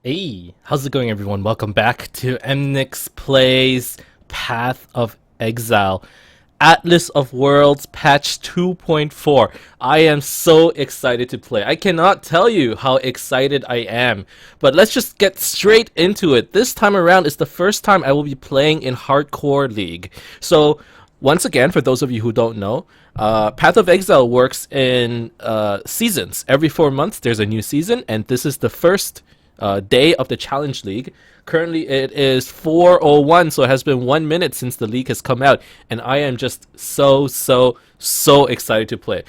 Hey, how's it going, everyone? Welcome back to Emnix Plays Path of Exile. Atlas of Worlds patch 2.4. I am so excited to play. I cannot tell you how excited I am. But let's just get straight into it. This time around is the first time I will be playing in Hardcore League. So, once again, for those of you who don't know, Path of Exile works in seasons. Every 4 months there's a new season, and this is the first day of the Challenge League. Currently, it is 4:01, so it has been 1 minute since the league has come out, and I am just so excited to play.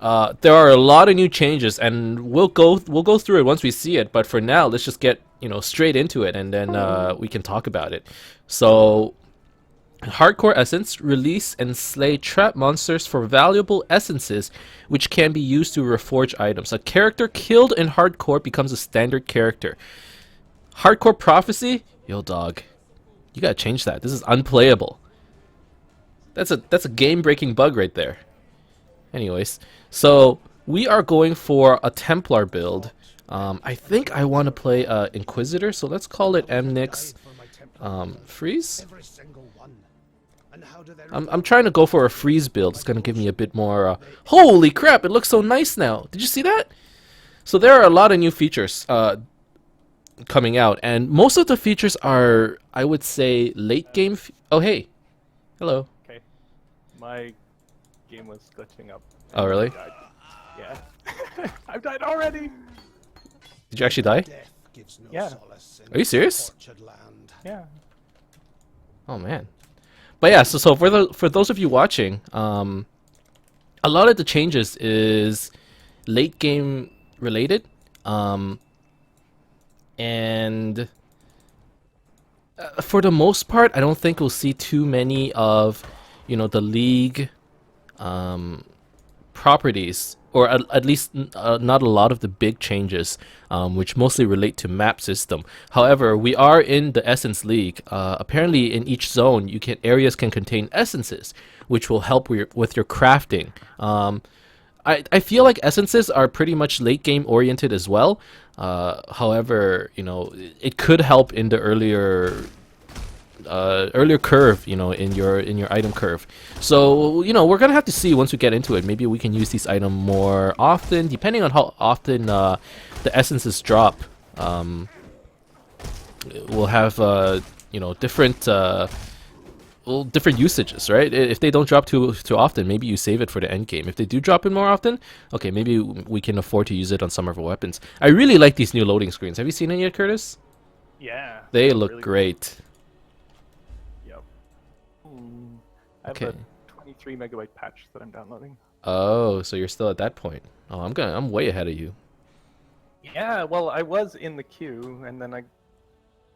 There are a lot of new changes, and we'll go through it once we see it. But for now, let's just get straight into it, and then we can talk about it. So, Hardcore Essence: release and slay trap monsters for valuable essences, which can be used to reforge items. A character killed in Hardcore becomes a standard character. Hardcore Prophecy? Yo, dog. You gotta change that. This is unplayable. That's a game-breaking bug right there. Anyways, so we are going for a Templar build. I think I want to play Inquisitor, so let's call it Emnix Freeze. I'm trying to go for a freeze build. It's gonna give me a bit more. Holy crap! It looks so nice now. Did you see that? So there are a lot of new features coming out, and most of the features are, I would say, late game. Oh hey, hello. Okay, my game was glitching up. Oh really? I died. Yeah, I've died already. Did you actually die? Yeah. Are you serious? Yeah. Oh man. But yeah, so for those of you watching, a lot of the changes is late game related, and for the most part, I don't think we'll see too many of the league properties, or at least not a lot of the big changes, which mostly relate to map system. However, we are in the Essence League. Apparently, in each zone, areas can contain essences, which will help with your crafting. I feel like essences are pretty much late game oriented as well. However, it could help in the earlier curve, in your item curve. So we're gonna have to see once we get into it. Maybe we can use these items more often, depending on how often the essences drop. We'll have different different usages, right? If they don't drop too often, maybe you save it for the end game. If they do drop in more often, okay, maybe we can afford to use it on some of our weapons. I really like these new loading screens. Have you seen it yet, Curtis? Yeah. They look really great. Yep. I have Okay. a 23 megabyte patch that I'm downloading. Oh, so you're still at that point. Oh, I'm way ahead of you. Yeah. Well, I was in the queue, and then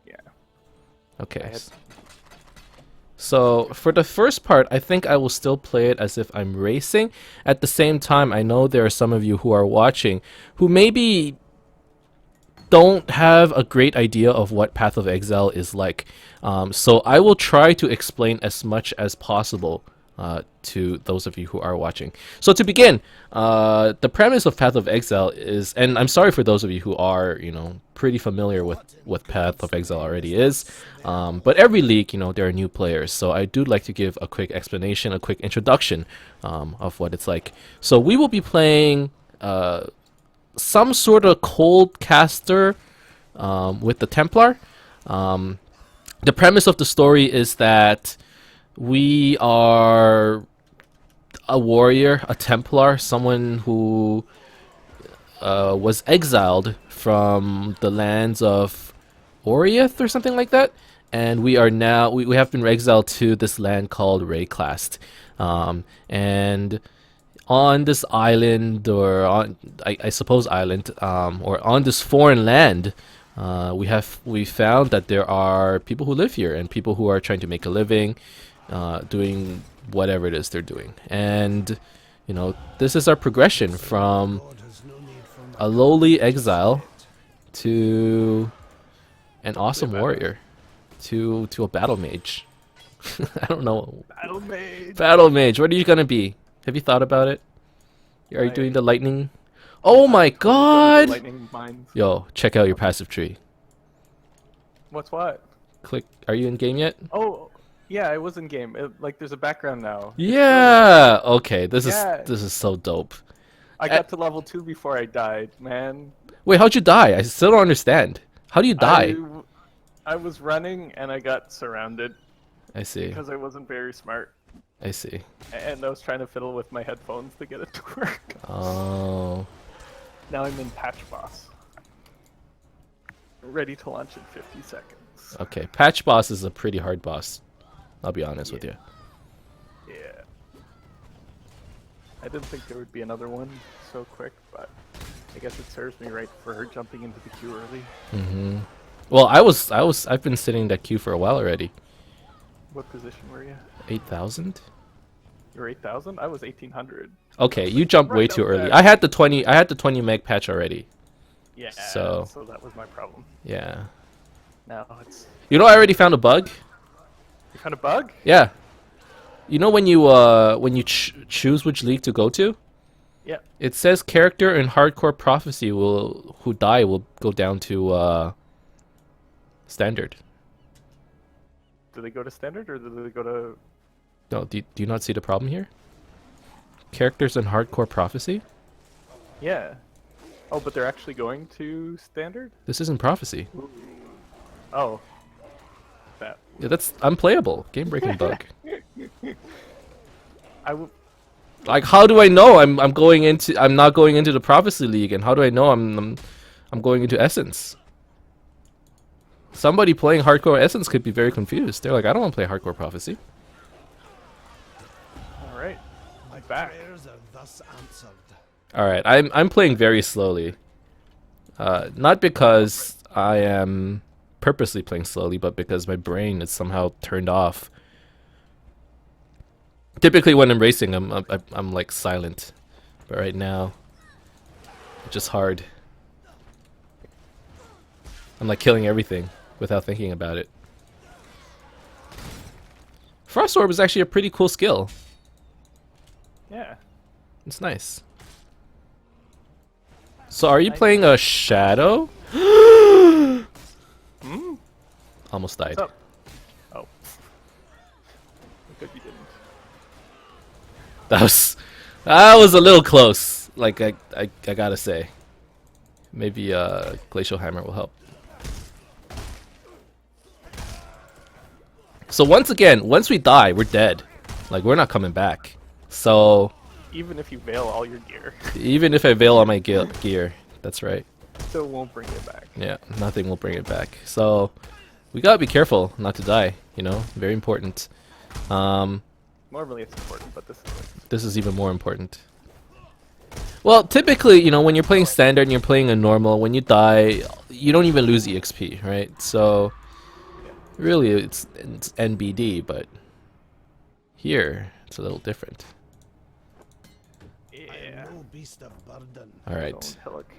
yeah. Okay. I had... So for the first part, I think I will still play it as if I'm racing. At the same time, I know there are some of you who are watching who maybe don't have a great idea of what Path of Exile is like. So I will try to explain as much as possible to those of you who are watching. So to begin, the premise of Path of Exile is, and I'm sorry for those of you who are, pretty familiar with what Path of Exile already is, but every league, there are new players. So I do like to give a quick explanation, a quick introduction of what it's like. So we will be playing some sort of cold caster with the Templar. The premise of the story is that we are a warrior, a Templar, someone who was exiled from the lands of Oriath or something like that, and we are now we have been exiled to this land called Rayclast, and on this island, or on I suppose island, or on this foreign land, we found that there are people who live here and people who are trying to make a living, doing whatever it is they're doing. And this is our progression from a lowly exile to an awesome warrior to a battle mage. I don't know. Battle mage. Battle mage. What are you gonna be? Have you thought about it? Are you doing the lightning? Oh my god! Lightning mines. Yo, check out your passive tree. What's what? Click. Are you in game yet? Oh, yeah, I was in game. Like, there's a background now. It's Yeah. Okay. yeah, This is so dope. I Uh, got to level 2 before I died, man. Wait, how'd you die? I still don't understand. How do you die? I was running and I got surrounded I see. because I wasn't very smart. I see. And I was trying to fiddle with my headphones to get it to work. Oh. Now I'm in Patch Boss. Ready to launch in 50 seconds. Okay. Patch boss is a pretty hard boss. I'll be honest with you. Yeah. I didn't think there would be another one so quick, but I guess it serves me right for her jumping into the queue early. Mm-hmm. Well, I've been sitting in that queue for a while already. What position were you? 8,000? You were 8,000? I was 1,800. Okay, you jumped way Right too up early. there. I had the 20 meg patch already. Yeah, So- so that was my problem. Yeah. Now it's... You know, I already found a bug. You found a bug? Yeah. You know when you choose which league to go to, Yeah. it says character in hardcore prophecy who die will go down to standard. Do they go to standard or do they go to... No, do you not see the problem here? Characters in hardcore prophecy? Yeah. Oh, but they're actually going to standard? This isn't prophecy. Oh. That. Yeah, that's unplayable. Game breaking bug. I would... Like, how do I know I'm not going into the prophecy league, and how do I know I'm going into essence? Somebody playing hardcore essence could be very confused. They're like, I don't want to play hardcore prophecy. Alright. I'm back. Prayers are thus answered. All right, I'm playing very slowly. Not because I am purposely playing slowly, but because my brain is somehow turned off. Typically, when I'm racing, I'm like silent, but right now, it's just hard. I'm like killing everything without thinking about it. Frost Orb is actually a pretty cool skill. Yeah. It's nice. So are you playing a shadow? Hmm? Almost died. What's up? Oh. Good you didn't. That was a little close. Like I gotta say. Maybe Glacial Hammer will help. So once again, once we die, we're dead. Like we're not coming back. So Even if you veil all your gear, even if I veil all my gear, that's right. still won't bring it back. Yeah, nothing will bring it back. So we gotta be careful not to die. You know, very important. Normally it's important, but This is even more important. Well, typically, you know, when you're playing standard and you're playing a normal, when you die, you don't even lose EXP, right? So really, it's NBD, but here it's a little different. I yeah. am no beast of burden. All right, Don't hillock.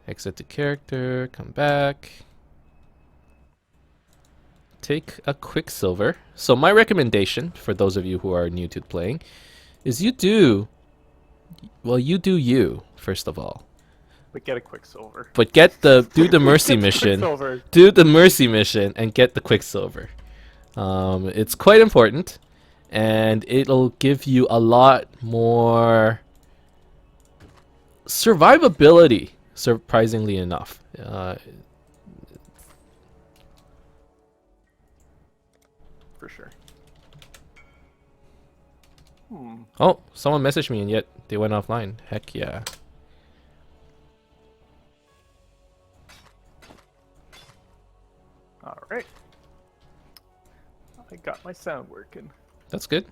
exit the character, come back. Take a Quicksilver. So my recommendation for those of you who are new to playing is you do you first of all. But get a Quicksilver. But do the mercy mission. Quicksilver. Do the mercy mission and get the Quicksilver. It's quite important, and it'll give you a lot more survivability, surprisingly enough. For sure. Hmm. Oh, someone messaged me and yet they went offline. Heck yeah. Alright. I got my sound working. That's good.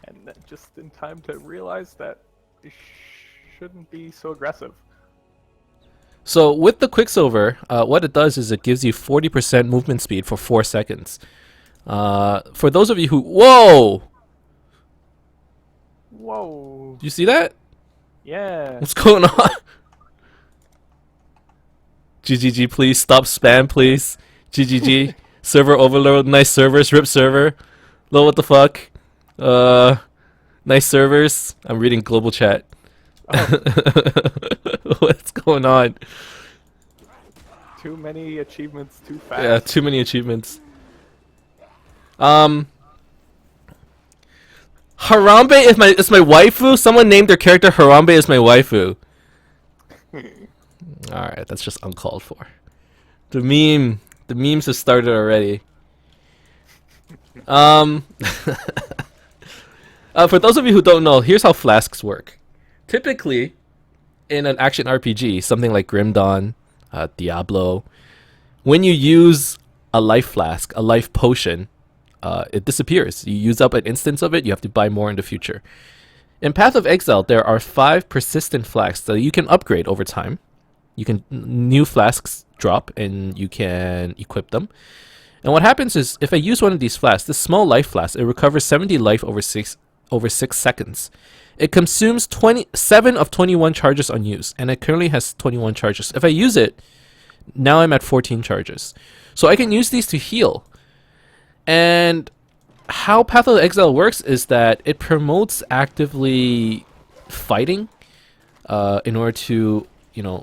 And then just in time to realize that it shouldn't be so aggressive. So with the Quicksilver, what it does is it gives you 40% movement speed for 4 seconds. For those of you who... Whoa! Whoa. You see that? Yeah. What's going on? GGG, please. Stop spam, please. GGG. Server overload. Nice servers. RIP server. Lol, what the fuck? Nice servers. I'm reading global chat. Oh. What's going on? Too many achievements too fast. Yeah, too many achievements. Harambe is my waifu. Someone named their character Harambe is my waifu. All right, that's just uncalled for. The memes have started already. For those of you who don't know, here's how flasks work. Typically, in an action RPG, something like Grim Dawn, Diablo, when you use a life flask, a life potion, it disappears. You use up an instance of it, you have to buy more in the future. In Path of Exile, there are 5 persistent flasks that you can upgrade over time. New flasks drop and you can equip them. And what happens is, if I use one of these flasks, this small life flask, it recovers 70 life over 6 seconds. It consumes 27 of 21 charges unused, and it currently has 21 charges. If I use it, now I'm at 14 charges. So I can use these to heal. And how Path of Exile works is that it promotes actively fighting in order to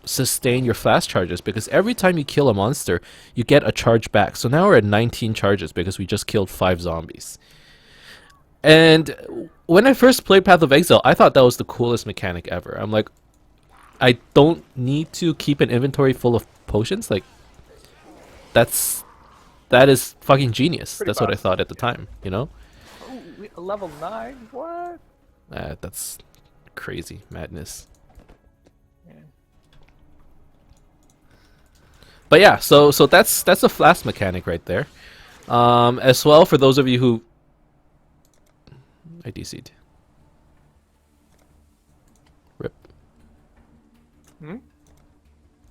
sustain your flask charges, because every time you kill a monster, you get a charge back. So now we're at 19 charges because we just killed 5 zombies. And when I first played Path of Exile, I thought that was the coolest mechanic ever. I'm like, I don't need to keep an inventory full of potions. Like, that is fucking genius. Pretty That's what I fast. thought at the time, Oh, level 9? What? That's crazy madness. Yeah. But yeah, so that's a flask mechanic right there. As well, for those of you who I DC'd. Rip. Hmm?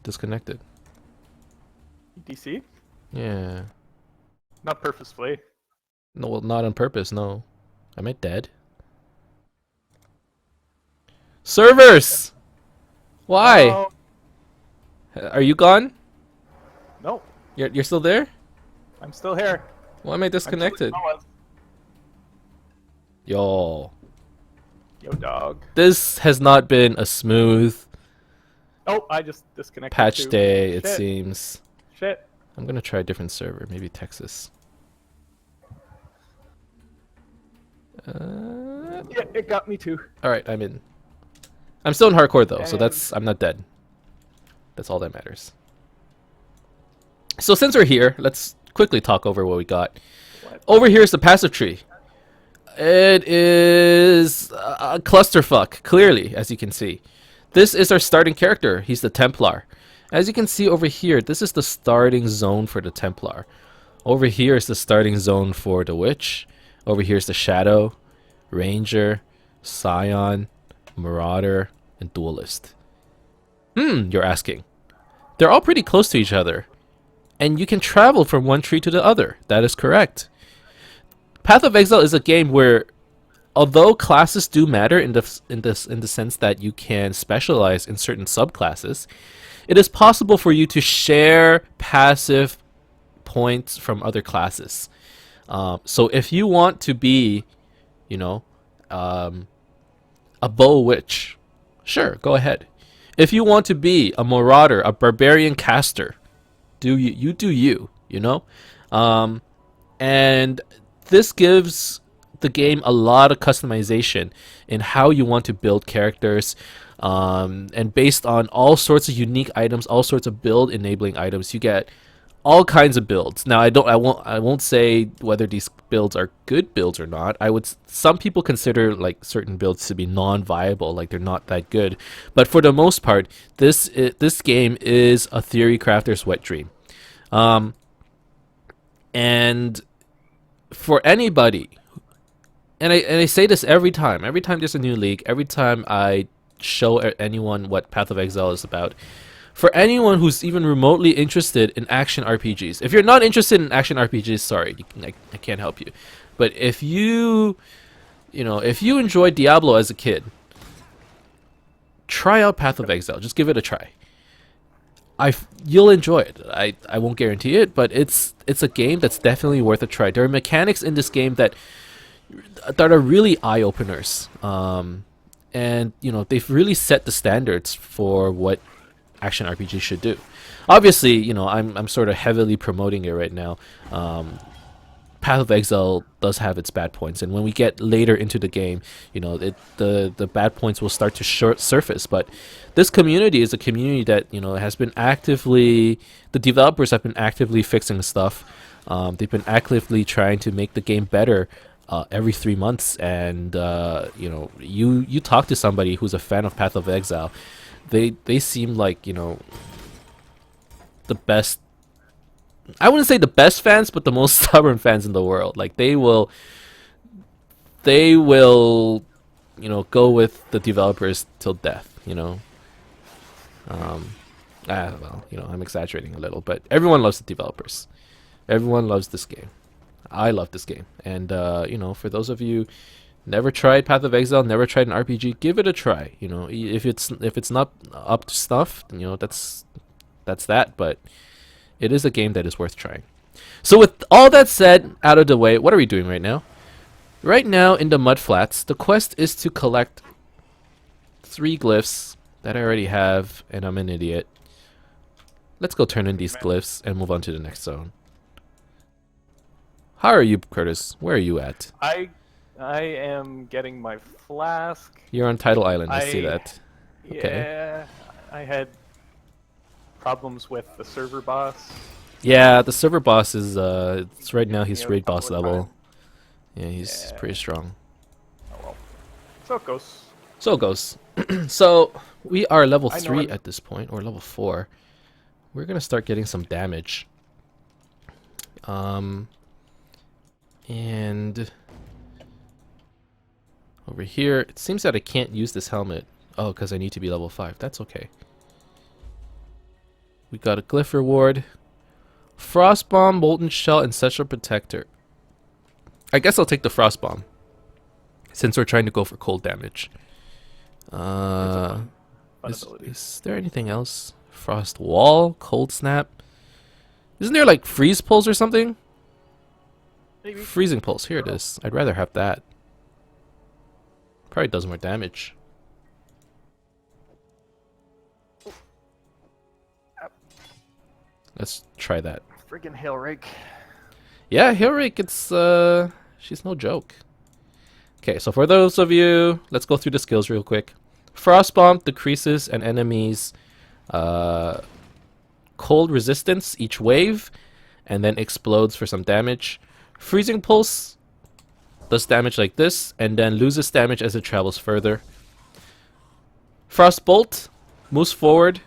Disconnected. DC? Yeah. Not purposefully. No, well, not on purpose, no. Am I dead? Servers! Why? Oh, Are you gone? no, You're still there? I'm still here. Why am I disconnected? Yo. Yo, dog. This has not been a smooth Oh, I just disconnected. patch too. day, it Shit. seems. Shit. I'm gonna try a different server, maybe Texas. Yeah, it got me too. Alright, I'm in. I'm still in hardcore though, so Damn. I'm not dead. That's all that matters. So since we're here, let's quickly talk over what we got. What? Over here is the passive tree. It is a clusterfuck, clearly, as you can see. This is our starting character. He's the Templar. As you can see over here, this is the starting zone for the Templar. Over here is the starting zone for the Witch. Over here is the Shadow, Ranger, Scion, Marauder, and Duelist. You're asking. They're all pretty close to each other. And you can travel from one tree to the other. That is correct. Path of Exile is a game where, although classes do matter in the sense that you can specialize in certain subclasses, it is possible for you to share passive points from other classes. So if you want to be, a bow witch, sure, go ahead. If you want to be a marauder, a barbarian caster, do you, and this gives the game a lot of customization in how you want to build characters, and based on all sorts of unique items, all sorts of build enabling items, you get all kinds of builds. Now, I won't say whether these builds are good builds or not. Some people consider like certain builds to be non-viable, like they're not that good. But for the most part, this game is a theory crafter's wet dream. And for anybody, and I say this every time there's a new league, every time I show anyone what Path of Exile is about, for anyone who's even remotely interested in action RPGs. If you're not interested in action RPGs, sorry, I can't help you. But if you enjoyed Diablo as a kid, try out Path of Exile. Just give it a try. You'll enjoy it. I won't guarantee it, but it's a game that's definitely worth a try. There are mechanics in this game that are really eye openers, and they've really set the standards for what action RPG should do. Obviously, you know, I'm sort of heavily promoting it right now. Path of Exile does have its bad points, and when we get later into the game, you know, the bad points will start to surface. But this community is a community that, you know, has been actively, the developers have been actively fixing stuff. They've been actively trying to make the game better every 3 months, and you know, you talk to somebody who's a fan of Path of Exile, they seem like, you know, the best. I wouldn't say the best fans, but the most stubborn fans in the world. Like they will, you know, go with the developers till death. You know. Well, you know, I'm exaggerating a little, but everyone loves the developers. Everyone loves this game. I love this game, and you know, for those of you never tried Path of Exile, never tried an RPG, give it a try. You know, if it's not up to stuff, you know, that's that. But it is a game that is worth trying. So with all that said out of the way, what are we doing right now? Right now in the Mudflats, the quest is to collect 3 glyphs that I already have, and I'm an idiot. Let's go turn in these glyphs and move on to the next zone. How are you, Curtis? Where are you at? I am getting my flask. You're on Tidal Island, I see that. Okay. Yeah, I had problems with the server boss. Yeah, the server boss is it's right now he's Yeah, raid a couple boss of level. times. Yeah, he's Yeah. pretty strong. Oh well. So it goes. So it goes. So we are level I know 3 it. at this point, or level 4. We're gonna start getting some damage. And over here, it seems that I can't use this helmet. Oh, because I need to be level 5. That's okay. We got a glyph reward. Frost Bomb, Molten Shell, and Ancestral Protector. I guess I'll take the Frost Bomb, since we're trying to go for cold damage. Fun ability. Is there anything else? Frost Wall, Cold Snap. Isn't there like Freeze Pulse or something? Maybe. Freezing Pulse, here it is. I'd rather have that. Probably does more damage. Let's try that. Friggin' hail rake. Yeah, Hilrik, it's she's no joke. Okay, so for those of you, let's go through the skills real quick. Frost Bomb decreases an enemy's cold resistance each wave, and then explodes for some damage. Freezing Pulse does damage like this, and then loses damage as it travels further. Frost Bolt moves forward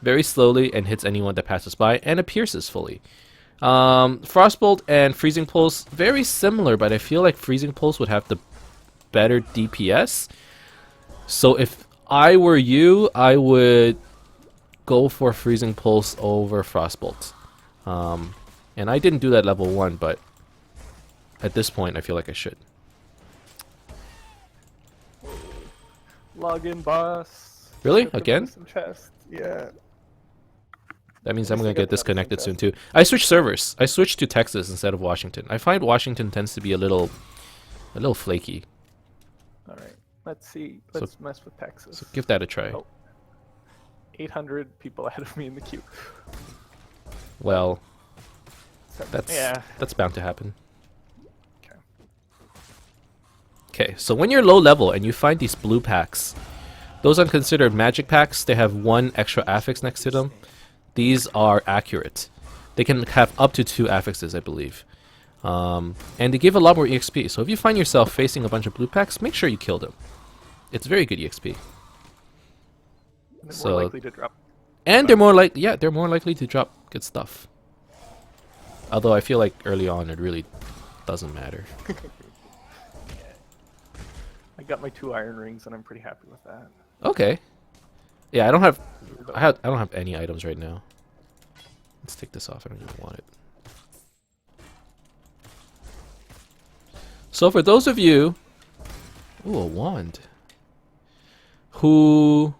very slowly and hits anyone that passes by, and it pierces fully. Frostbolt and Freezing Pulse, very similar, but I feel like Freezing Pulse would have the better DPS. So if I were you, I would go for Freezing Pulse over Frostbolt. And I didn't do that level 1, but at this point I feel like I should. Login boss. Really? Got the Again? medicine chest. Yeah. That means At I'm least gonna I got get the disconnected soon medicine too. I switched servers. I switched to Texas instead of Washington. I find Washington tends to be a little flaky. Alright. Let's see. Let's mess with Texas. So give that a try. Oh. 800 people ahead of me in the queue. Well, So, that's yeah. that's bound to happen. Okay. Okay, so when you're low level and you find these blue packs, those are considered magic packs. They have 1 extra affix next to them. These are accurate. They can have up to 2 affixes, I believe. And they give a lot more EXP. So if you find yourself facing a bunch of blue packs, make sure you kill them. It's very good EXP. They're So- more likely to drop. And they're more likely to drop good stuff. Although I feel like early on it really doesn't matter. I got my 2 iron rings and I'm pretty happy with that. Okay. Yeah, I don't have any items right now. Let's take this off. I don't even want it. So for those of you, ooh, a wand, who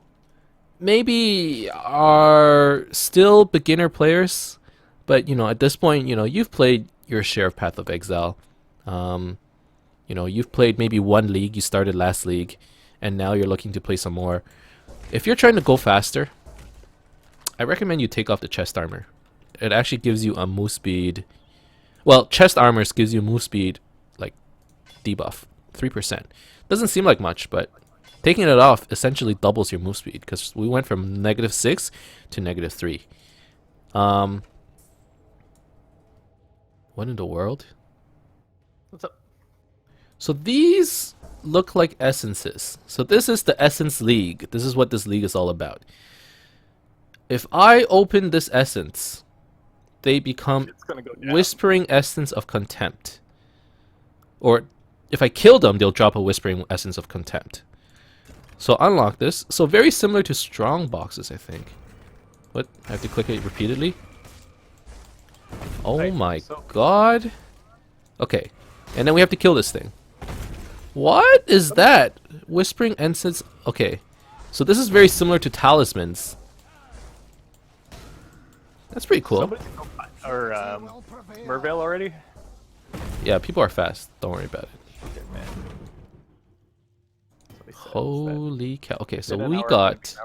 maybe are still beginner players, but you know, at this point, you know, you've played your share of Path of Exile. You know, you've played maybe 1 league, you started last league, and now you're looking to play some more. If you're trying to go faster, I recommend you take off the chest armor. It actually gives you a move speed. Well, chest armors gives you move speed like debuff, 3%. Doesn't seem like much, but taking it off essentially doubles your move speed because we went from -6 to -3. What in the world? What's up? So these look like essences. So this is the Essence League. This is what this league is all about. If I open this essence, they become It's gonna go down. Whispering Essence of Contempt. Or if I kill them, they'll drop a Whispering Essence of Contempt. So unlock this. So very similar to strong boxes, I think. What? I have to click it repeatedly? Oh Right, my so- god. Okay. And then we have to kill this thing. What is that? Whispering Essence. Okay. So this is very similar to talismans. That's pretty cool. Somebody go find, or Mervale already? Yeah, people are fast. Don't worry about it. Okay, man. Somebody said Holy cow. Okay, so that in we an hour, got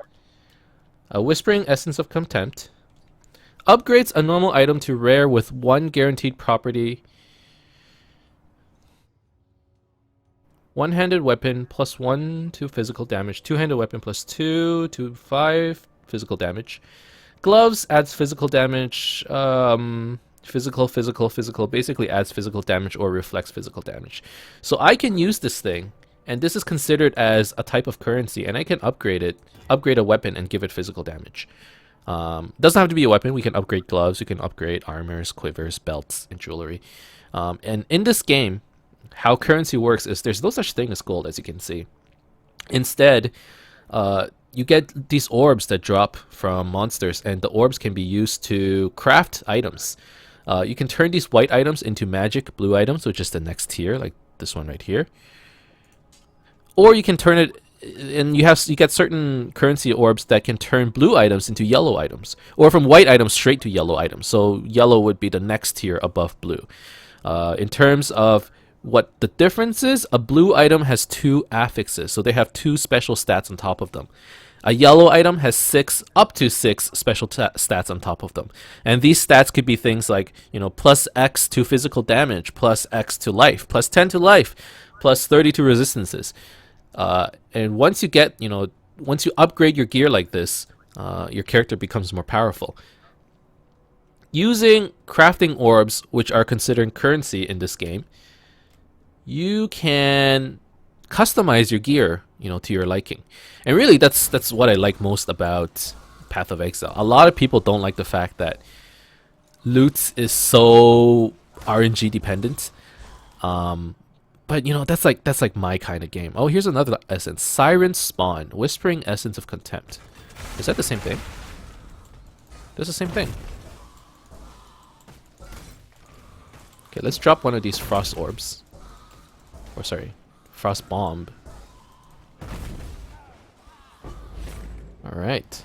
a Whispering Essence of Contempt. Upgrades a normal item to rare with 1 guaranteed property. One-handed weapon plus 1 to physical damage. Two-handed weapon plus 2 to 5 physical damage. Gloves adds physical damage. Physical. Basically adds physical damage or reflects physical damage. So I can use this thing, and this is considered as a type of currency, and I can upgrade it, upgrade a weapon, and give it physical damage. Doesn't have to be a weapon. We can upgrade gloves. We can upgrade armors, quivers, belts, and jewelry. And in this game, how currency works is there's no such thing as gold, as you can see. Instead, you get these orbs that drop from monsters, and the orbs can be used to craft items. You can turn these white items into magic blue items, which is the next tier, like this one right here. Or you can turn it, and you get certain currency orbs that can turn blue items into yellow items, or from white items straight to yellow items. So yellow would be the next tier above blue. In terms of what the difference is, a blue item has 2 affixes, so they have 2 special stats on top of them. A yellow item has up to 6 special stats on top of them. And these stats could be things like, plus X to physical damage, plus X to life, plus 10 to life, plus 30 to resistances. And once you get, once you upgrade your gear like this, your character becomes more powerful. Using crafting orbs, which are considered currency in this game, you can customize your gear, to your liking. And really, that's what I like most about Path of Exile. A lot of people don't like the fact that loot is so RNG dependent. But that's like my kind of game. Oh, here's another essence. Siren Spawn, Whispering Essence of Contempt. Is that the same thing? That's the same thing. Okay, let's drop one of these frost orbs. Or sorry, frost bomb. All right.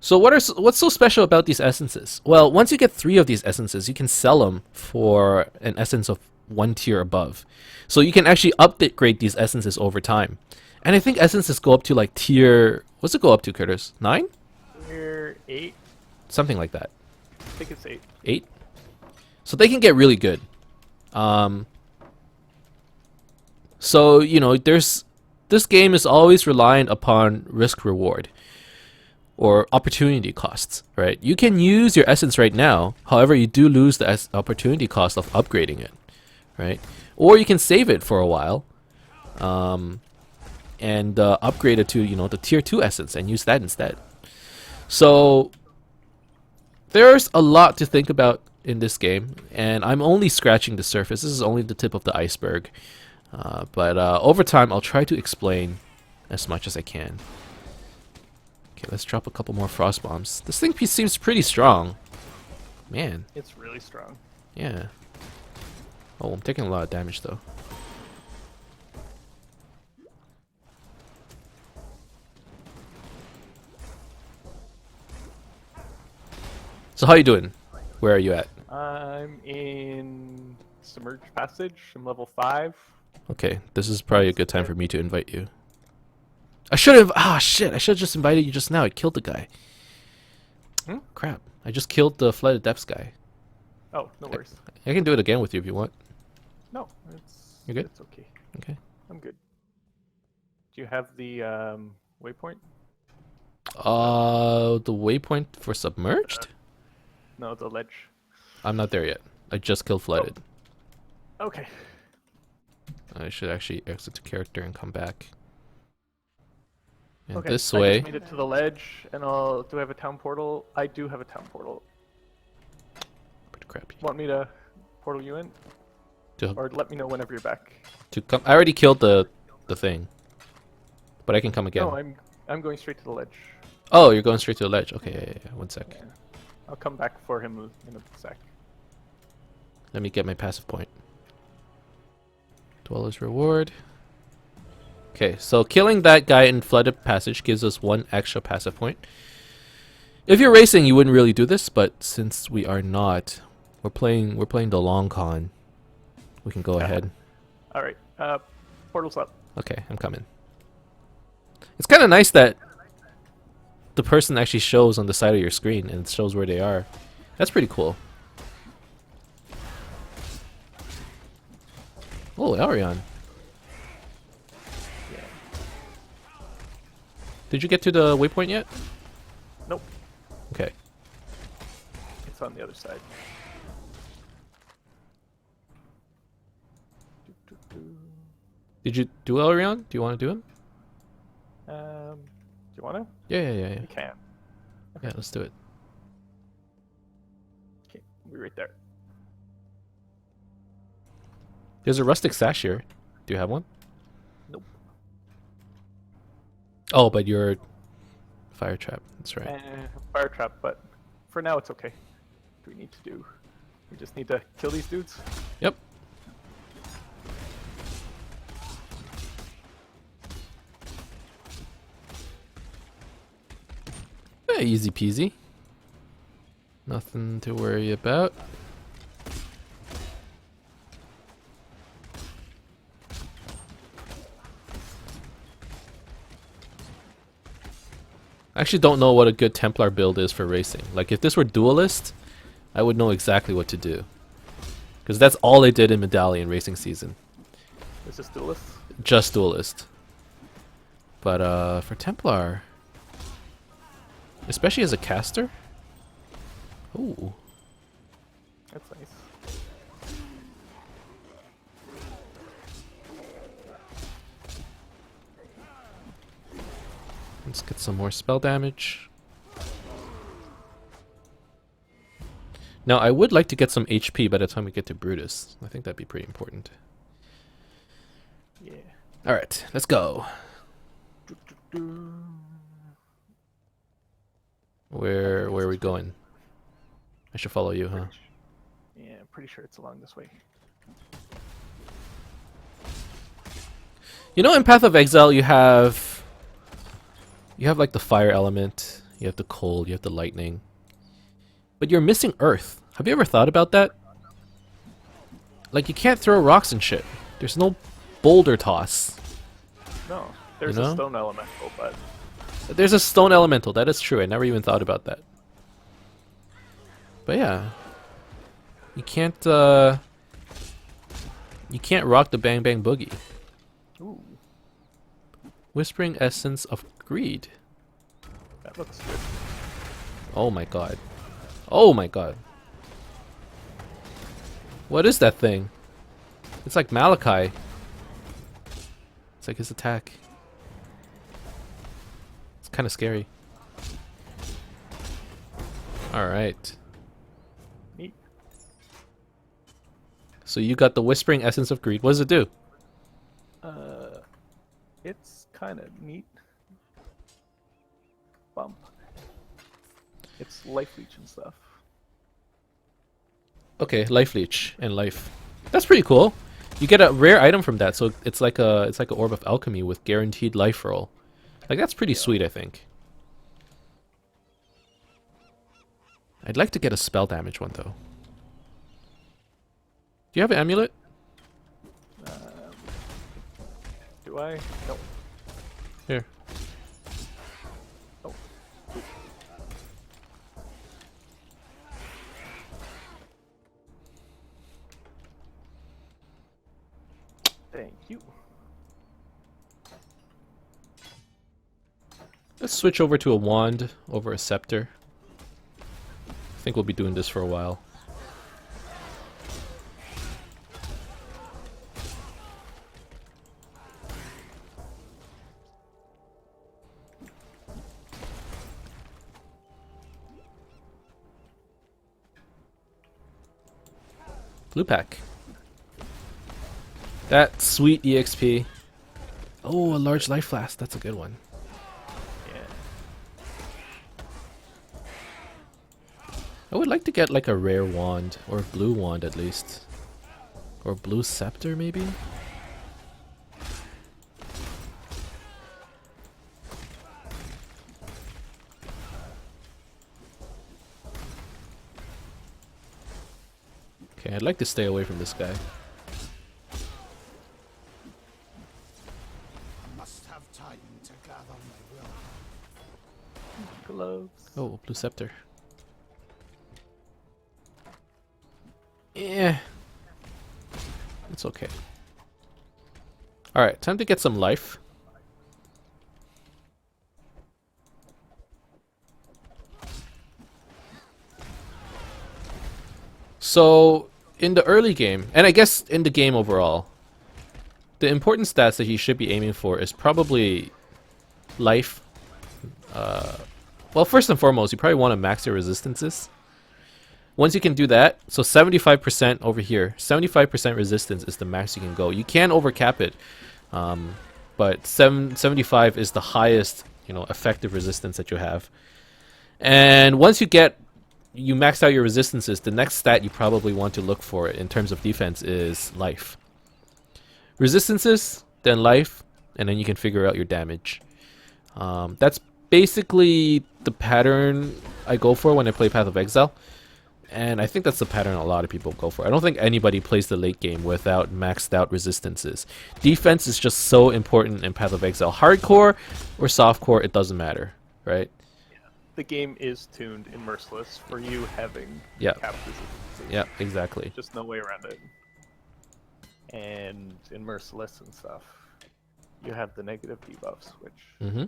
So what's so special about these essences? Well, once you get 3 of these essences, you can sell them for an essence of 1 tier above. So you can actually upgrade these essences over time. And I think essences go up to like tier... What's it go up to, Curtis? 9? Tier 8. Something like that. I think it's 8. 8? So they can get really good. So, this game is always reliant upon risk reward or opportunity costs, right? You can use your essence right now, however, you do lose the opportunity cost of upgrading it, right? Or you can save it for a while and upgrade it to, the tier 2 essence and use that instead. So there's a lot to think about in this game, and I'm only scratching the surface. This is only the tip of the iceberg. But over time, I'll try to explain as much as I can. Okay, let's drop a couple more frost bombs. This thing seems pretty strong. Man. It's really strong. Yeah. Oh, I'm taking a lot of damage, though. So how you doing? Where are you at? I'm in Submerged Passage. I'm level 5. Okay, this is probably a good time for me to invite you. I should have... Ah, shit. I should have just invited you just now. I killed the guy. Crap. I just killed the Flooded Depths guy. Oh, no worries. I can do it again with you if you want. No, You're good? It's okay. Okay. I'm good. Do you have the waypoint? The waypoint for submerged? No, the ledge. I'm not there yet. I just killed Flooded. Okay. I should actually exit to character and come back. And Okay. this I way. just made it to the ledge, and I'll. Do I have a town portal? I do have a town portal. Pretty crappy. Want me to portal you in, To, or let me know whenever you're back? to come. I already killed the thing, but I can come again. No, I'm going straight to the ledge. Oh, you're going straight to the ledge. Okay, yeah. 1 sec. Yeah. I'll come back for him in a sec. Let me get my passive point. Dweller's reward. Okay, so killing that guy in Flooded Passage gives us 1 extra passive point. If you're racing, you wouldn't really do this, but since we are not, we're playing the long con. We can go ahead. All right. Portal's up. Okay, I'm coming. It's kind of nice that the person actually shows on the side of your screen and it shows where they are. That's pretty cool. Oh, Elrion. Yeah. Did you get to the waypoint yet? Nope. Okay. It's on the other side. Did you do Elrion? Do you want to do him? Do you want to? Yeah. You can. Yeah, let's do it. Okay, we'll be right there. There's a rustic sash here. Do you have one? Nope. Oh, but you're fire trap. That's right. Fire trap, but for now it's okay. What do we need to do? We just need to kill these dudes. Yep. Yeah, easy peasy. Nothing to worry about. I actually don't know what a good Templar build is for racing. Like, if this were Duelist, I would know exactly what to do. Because that's all I did in Medallion racing season. Is this duelist? Just Duelist. But, for Templar... Especially as a caster? Ooh. That's nice. Let's get some more spell damage. Now, I would like to get some HP by the time we get to Brutus. I think that'd be pretty important. Yeah. Alright, let's go. Where are we going? I should follow you, huh? Yeah, I'm pretty sure it's along this way. You know, in Path of Exile, you have like the fire element, you have the cold, you have the lightning. But you're missing earth. Have you ever thought about that? Like, you can't throw rocks and shit. There's no boulder toss. No, there's You know? a stone elemental, but There's a stone elemental, that is true. I never even thought about that. But yeah. You can't rock the Bang Bang Boogie. ooh, Whispering Essence of Greed. that looks good. Oh my god. Oh my god. What is that thing? It's like Malachi. It's like his attack. It's kind of scary. Alright. Neat. So you got the Whispering Essence of Greed. What does it do? It's kind of neat. Bump. It's life leech and stuff. Okay, Life Leech and Life. That's pretty cool. You get a rare item from that, so it's like a Orb of Alchemy with guaranteed life roll. Like, that's pretty sweet, I think. I'd like to get a spell damage one though. Do you have an amulet? Do I? Nope. Here. Oh. Thank you. Let's switch over to a wand over a scepter. I think we'll be doing this for a while. Blue pack. That sweet EXP. Oh, a large life flask. That's a good one. Yeah. I would like to get like a rare wand, or a blue wand at least. Or blue scepter maybe? Okay, I'd like to stay away from this guy. Must have time to gather my will. Gloves. Oh, blue scepter. Yeah. It's okay. Alright, time to get some life. So, in the early game, and I guess in the game overall, the important stats that you should be aiming for is probably life. Well, first and foremost, you probably want to max your resistances. Once you can do that, so 75% over here, 75% resistance is the max you can go. You can overcap it, but 75 is the highest, effective resistance that you have. And once you max out your resistances, the next stat you probably want to look for in terms of defense is life. Resistances, then life, and then you can figure out your damage. That's basically the pattern I go for when I play Path of Exile. And I think that's the pattern a lot of people go for. I don't think anybody plays the late game without maxed out resistances. Defense is just so important in Path of Exile. Hardcore or softcore, it doesn't matter, right? The game is tuned in Merciless for you having Yeah. cap resistance. Yeah, exactly. Just no way around it. And in Merciless and stuff, you have the negative debuffs, which Mm-hmm.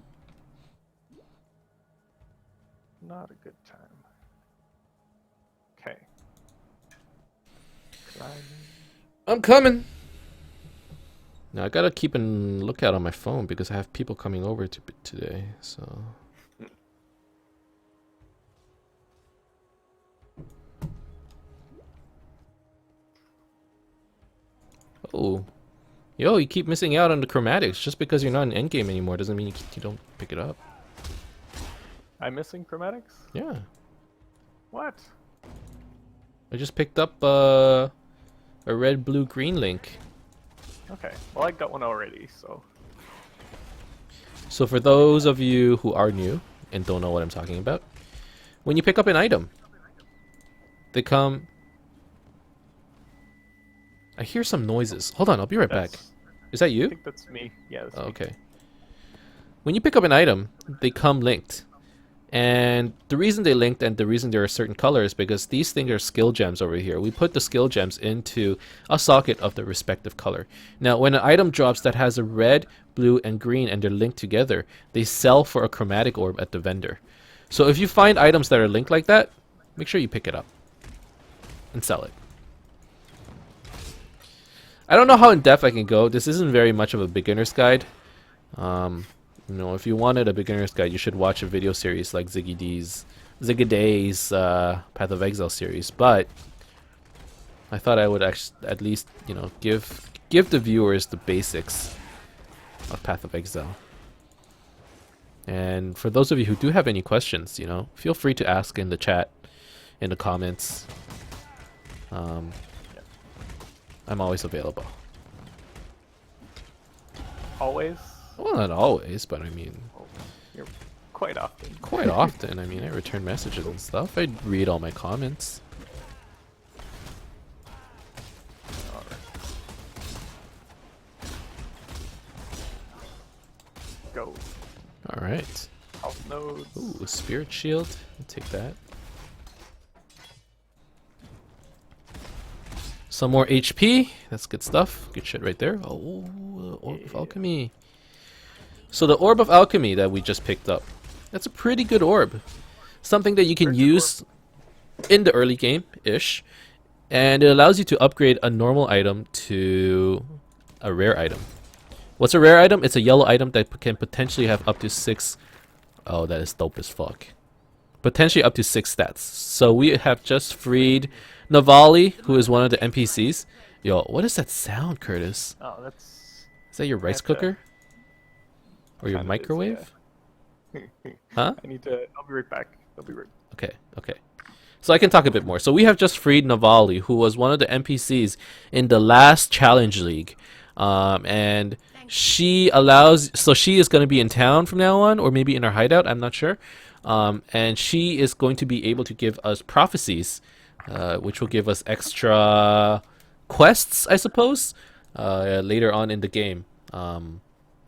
not a good time. Okay. Climbing. I'm coming. Now I gotta keep a lookout on my phone because I have people coming over today. So. Oh, yo! You keep missing out on the chromatics. Just because you're not in endgame anymore doesn't mean you don't pick it up. I'm missing chromatics? Yeah, What? I just picked up a red, blue, green link. Okay. Well, I got one already, so. So for those of you who are new and don't know what I'm talking about, when you pick up an item, they come. I hear some noises. Hold on, I'll be right back. Is that I you? think that's me. Yeah, that's Oh, me. okay. When you pick up an item, they come linked. And the reason they linked and the reason there are certain colors because these things are skill gems over here. We put the skill gems into a socket of the respective color. Now, when an item drops that has a red, blue, and green and they're linked together, they sell for a chromatic orb at the vendor. So if you find items that are linked like that, make sure you pick it up and sell it. I don't know how in depth I can go. This isn't very much of a beginner's guide. If you wanted a beginner's guide, you should watch a video series like Ziggy Day's Path of Exile series. But I thought I would at least, give the viewers the basics of Path of Exile. And for those of you who do have any questions, feel free to ask in the chat, in the comments. I'm always available. Always? Well, not always, but I mean, You're quite often. quite often. I mean, I return messages and stuff. I read all my comments. Alright. Go. All right. Health nodes. Ooh, a spirit shield. I'll take that. Some more HP. That's good stuff. Good shit right there. Oh, Orb of Alchemy. So the Orb of Alchemy that we just picked up. That's a pretty good orb. Something that you can use in the early game-ish. And it allows you to upgrade a normal item to a rare item. What's a rare item? It's a yellow item that can potentially have up to 6... Oh, that is dope as fuck. Potentially up to 6 stats. So we have just freed Navali, who is one of the NPCs. Yo, what is that sound, Curtis? Oh, that's... Is that your rice cooker? Or your microwave? Huh? I need to... I'll be right back. I'll be right... Okay, okay. So I can talk a bit more. So we have just freed Navali, who was one of the NPCs in the last Challenge League. And she allows... So she is going to be in town from now on, or maybe in her hideout, I'm not sure. And she is going to be able to give us prophecies, which will give us extra quests, I suppose, later on in the game.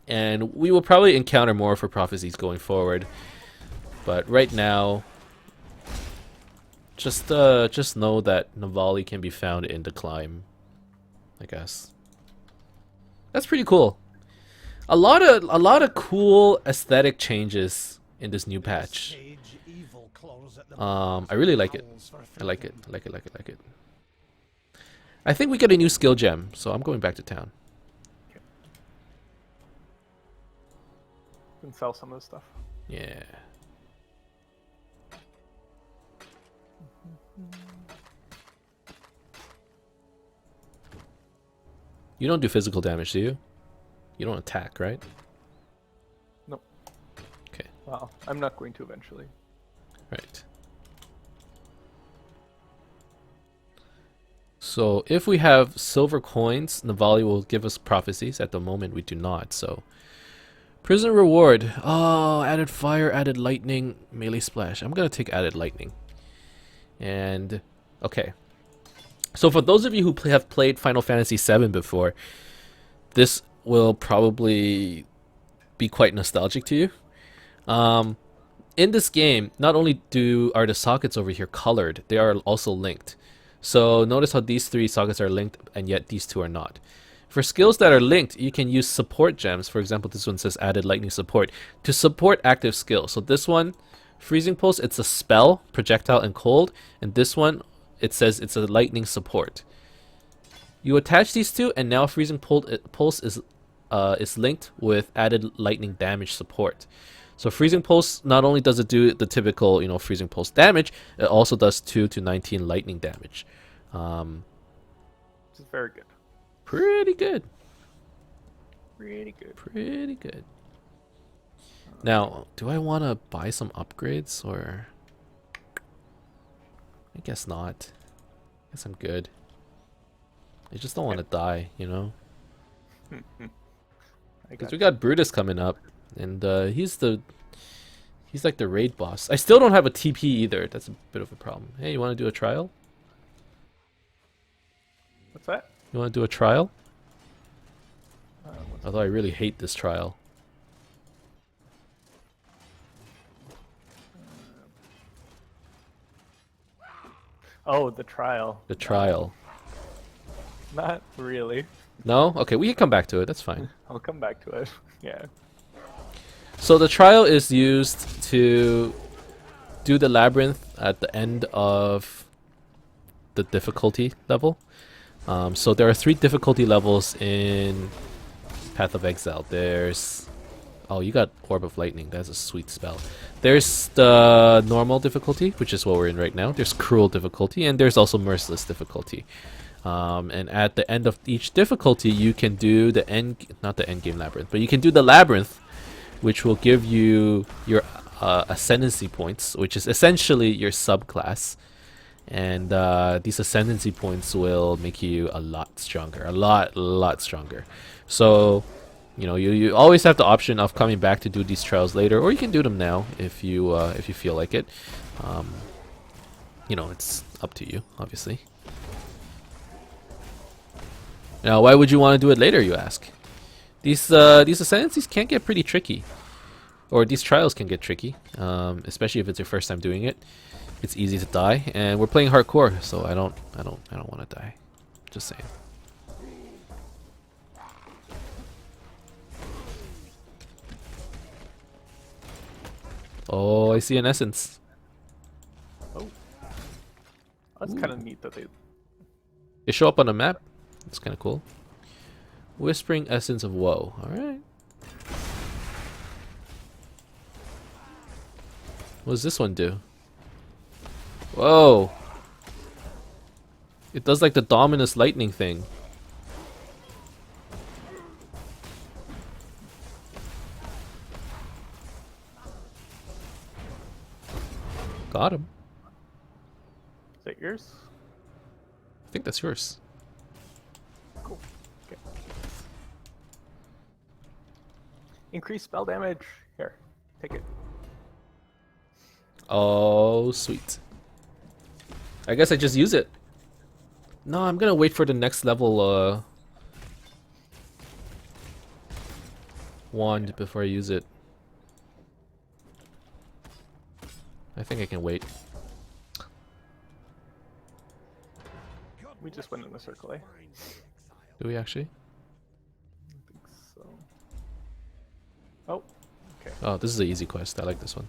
And we will probably encounter more for prophecies going forward. But right now, just know that Navali can be found in the climb, I guess. That's pretty cool. A lot of cool aesthetic changes in this new patch. I really like it. I like it. I like it. Like it. Like it. I think we get a new skill gem, so I'm going back to town. Okay. Can sell some of the stuff. Yeah. You don't do physical damage, do you? You don't attack, right? Nope. Okay. Well, I'm not going to eventually. Right. So if we have silver coins, Navali will give us prophecies. At the moment, we do not. So prison reward. Oh, added fire, added lightning, melee splash. I'm gonna take added lightning. And okay. So for those of you who have played Final Fantasy VII before, this will probably be quite nostalgic to you. In this game, not only are the sockets over here colored, they are also linked. So notice how these 3 sockets are linked and yet these 2 are not. For skills that are linked, you can use support gems. For example, this one says added lightning support to support active skills. So this one, freezing pulse, it's a spell, projectile and cold, and this one, it says it's a lightning support. You attach these 2, and now freezing pulse is linked with added lightning damage support. So freezing pulse, not only does it do the typical, freezing pulse damage, it also does 2 to 19 lightning damage. This is very good. Pretty good. Pretty good. Pretty good. Now, do I want to buy some upgrades, or... I guess not. I guess I'm good. I just don't want to die, Because we got Brutus coming up, and he's like the raid boss. I still don't have a TP either. That's a bit of a problem. Hey, you want to do a trial? What's that? You want to do a trial? Although I really hate this trial. Oh, the trial. The trial. Not really. No? Okay, we can come back to it. That's fine. I'll come back to it. Yeah. So the trial is used to do the labyrinth at the end of the difficulty level. So there are 3 difficulty levels in Path of Exile. There's... Oh, you got Orb of Lightning. That's a sweet spell. There's the normal difficulty, which is what we're in right now. There's cruel difficulty, and there's also merciless difficulty. And at the end of each difficulty, you can do the not the end game labyrinth, but you can do the labyrinth, which will give you your ascendancy points, which is essentially your subclass. And these ascendancy points will make you a lot stronger, a lot stronger. So, you always have the option of coming back to do these trials later, or you can do them now if you feel like it. It's up to you, obviously. Now, why would you want to do it later, you ask? These ascendancies can get pretty tricky, or these trials can get tricky, especially if it's your first time doing it. It's easy to die, and we're playing hardcore, so I don't want to die. Just saying. Oh, I see an essence. Oh. That's kind of neat that they. They show up on the map. That's kind of cool. Whispering Essence of Woe. Alright. What does this one do? Whoa! It does like the Dominus lightning thing. Got him. Is that yours? I think that's yours. Cool. Okay. Increase spell damage. Here, take it. Oh, sweet. I guess I just use it. No, I'm gonna wait for the next level wand before I use it. I think I can wait. We just went in a circle, eh? Do we actually? I think so. Oh, okay. Oh, this is an easy quest. I like this one.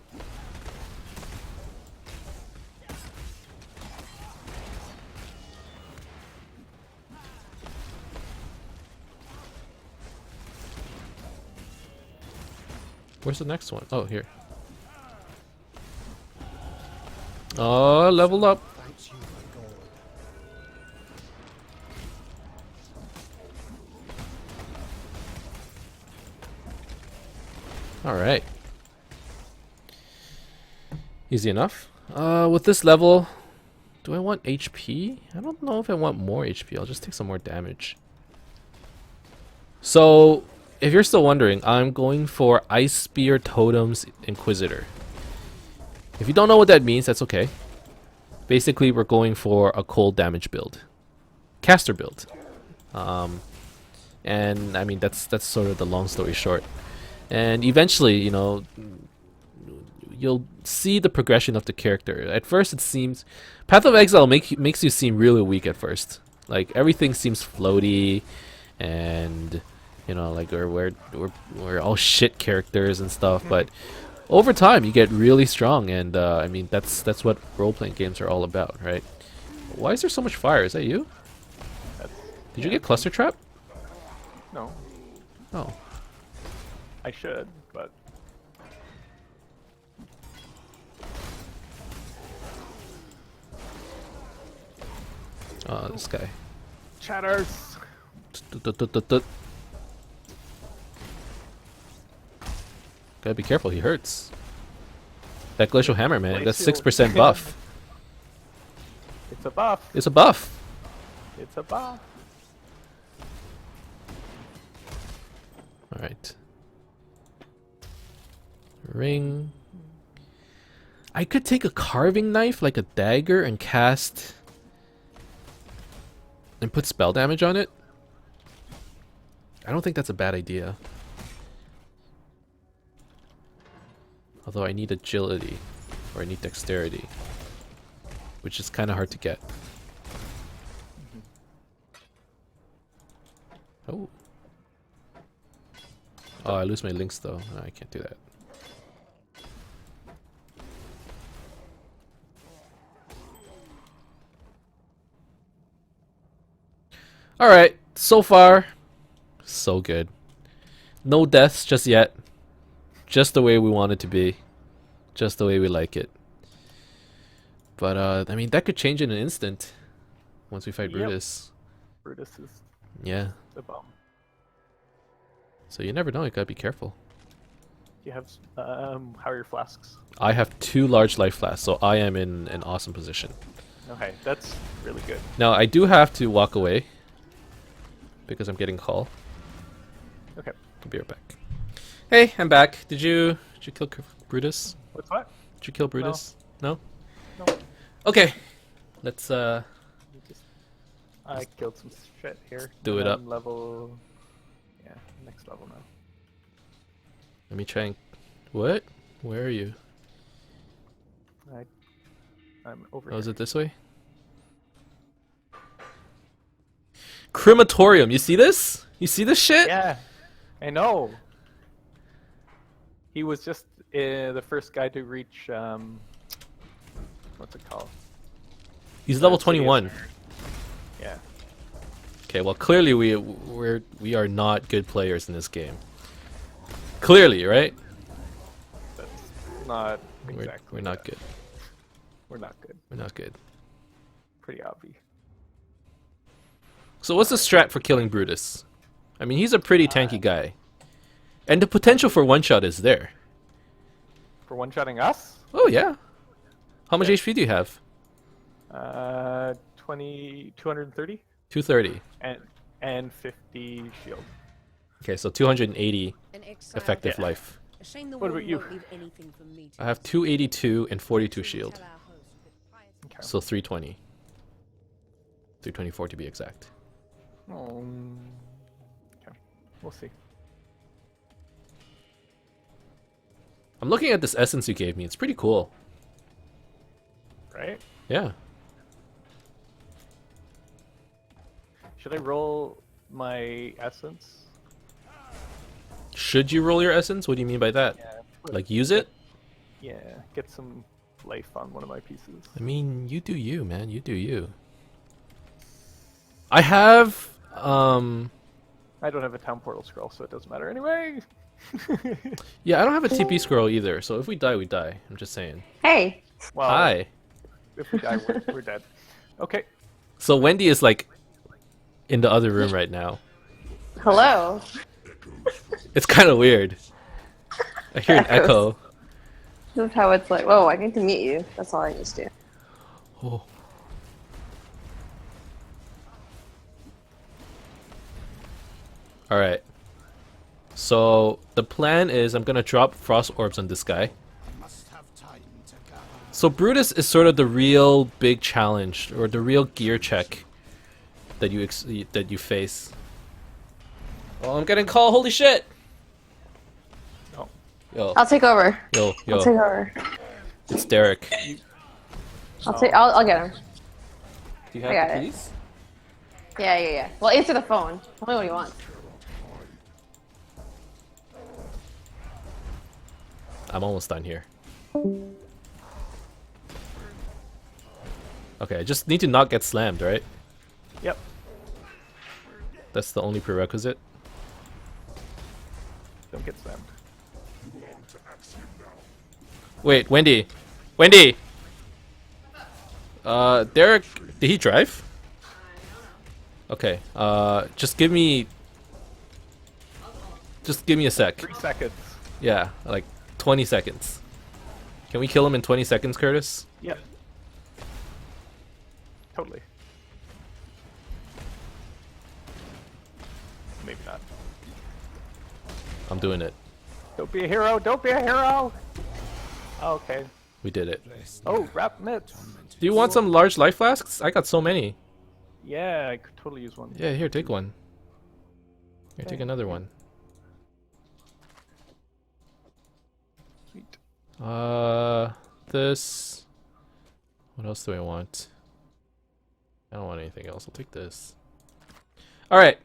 Where's the next one? Oh, here. Oh, level up. Thanks you, my god. Alright. Easy enough. With this level, do I want HP? I don't know if I want more HP. I'll just take some more damage. So, if you're still wondering, I'm going for Ice Spear Totems Inquisitor. If you don't know what that means, that's okay. Basically, we're going for a cold damage build. Caster build. And, I mean, that's sort of the long story short. And eventually, you know, you'll see the progression of the character. At first, it seems... Path of Exile makes you seem really weak at first. Like, everything seems floaty, and... You know, like we're all shit characters and stuff, but over time you get really strong, and I mean that's what role-playing games are all about, right? Why is there so much fire? Is that you? Did you get cluster trap? No, Oh, I should, but this guy. chatters. Gotta be careful. He hurts. That glacial hammer, man. That's 6% buff. It's a buff. It's a buff. It's a buff. All right. Ring. I could take a carving knife, like a dagger, and cast... and put spell damage on it. I don't think that's a bad idea. Although I need agility, or I need dexterity, which is kind of hard to get. Oh. Oh, I lose my links though. No, I can't do that. Alright, so far, so good. No deaths just yet. Just the way we want it to be. Just the way we like it. But, I mean, that could change in an instant. Once we fight Yep. Brutus. Brutus is Yeah. the bum. So you never know, you gotta be careful. You have how are your flasks? I have 2 large life flasks, so I am in an awesome position. Okay, that's really good. Now, I do have to walk away. Because I'm getting a call. Okay. I'll be right back. Hey, I'm back. Did you kill Brutus? What's what? Did you kill Brutus? No? No. Okay. Let's I killed some shit here. do it And up. I'm level. Yeah, next level now. let me try and... What? Where are you? I'm over Oh, is here. it this way? Crematorium. You see this? You see this shit? Yeah, I know. He was just the first guy to reach what's it called? He's level City of 21. Nerd. Yeah. Okay, well clearly we are not good players in this game. Clearly, right? That's not exactly. We're not good. We're not good. We're not good. Pretty obvious. So what's the strat for killing Brutus? I mean, he's a pretty tanky guy. And the potential for one-shot is there. For one-shotting us? Oh, yeah. How much Yeah. HP do you have? 230 230. and 50 shield. Okay, so 280 An exile. effective Yeah. life. A shame the What world about you? won't leave anything for me to I have 282 and 42 tell shield. our host that prior to Okay. So 320. 324 to be exact. Okay. We'll see. I'm looking at this essence you gave me. It's pretty cool. Right? Yeah. Should I roll my essence? Should you roll your essence? What do you mean by that? Yeah. Like use it? Yeah. Get some life on one of my pieces. I mean, you do you, man. You do you. I have I don't have a town portal scroll, so it doesn't matter anyway. yeah, I don't have a TP scroll either. So if we die, we die. I'm just saying. Hey, Well, Hi. if we die, we're dead. Okay. So Wendy is like in the other room right now. hello. It's kind of weird. I hear an echo. This is how it's like. Whoa, I need to meet you. That's all I need to do. Oh. All right. So the plan is I'm gonna drop frost orbs on this guy. I must have time to gather. So Brutus is sort of the real big challenge, or the real gear check that you face. Oh, I'm getting called. Holy shit! No. Yo, I'll take over. yo, I'll take yo! over. It's Derek. I'll get him. Do you I have got the it. keys? Yeah. Well, answer the phone. Tell me what he wants. I'm almost done here. Okay, I just need to not get slammed, right? Yep. That's the only prerequisite. Don't get slammed. Wait, Wendy! Wendy! Derek, did he drive? Okay, just give me a sec. 3 seconds. Yeah, like 20 seconds. Can we kill him in 20 seconds, Curtis? Yep. Totally. Maybe not. I'm doing it. Don't be a hero! Don't be a hero! Okay. We did it. Oh, wrap mitts. Do you want some large life flasks? I got so many. Yeah, I could totally use one. Yeah, here, take one. Here, take another one. Sweet. This. What else do I want? I don't want anything else. I'll take this. Alright.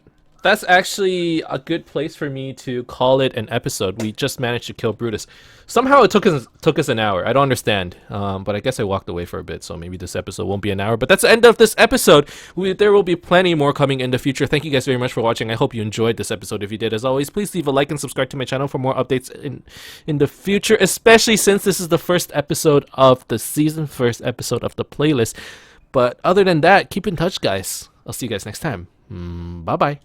That's actually a good place for me to call it an episode. We just managed to kill Brutus. Somehow it took us an hour. I don't understand. But I guess I walked away for a bit, so maybe this episode won't be an hour. But that's the end of this episode. There will be plenty more coming in the future. Thank you guys very much for watching. I hope you enjoyed this episode. If you did, as always, please leave a like and subscribe to my channel for more updates in the future, especially since this is the first episode of the season, first episode of the playlist. But other than that, keep in touch, guys. I'll see you guys next time. Bye-bye.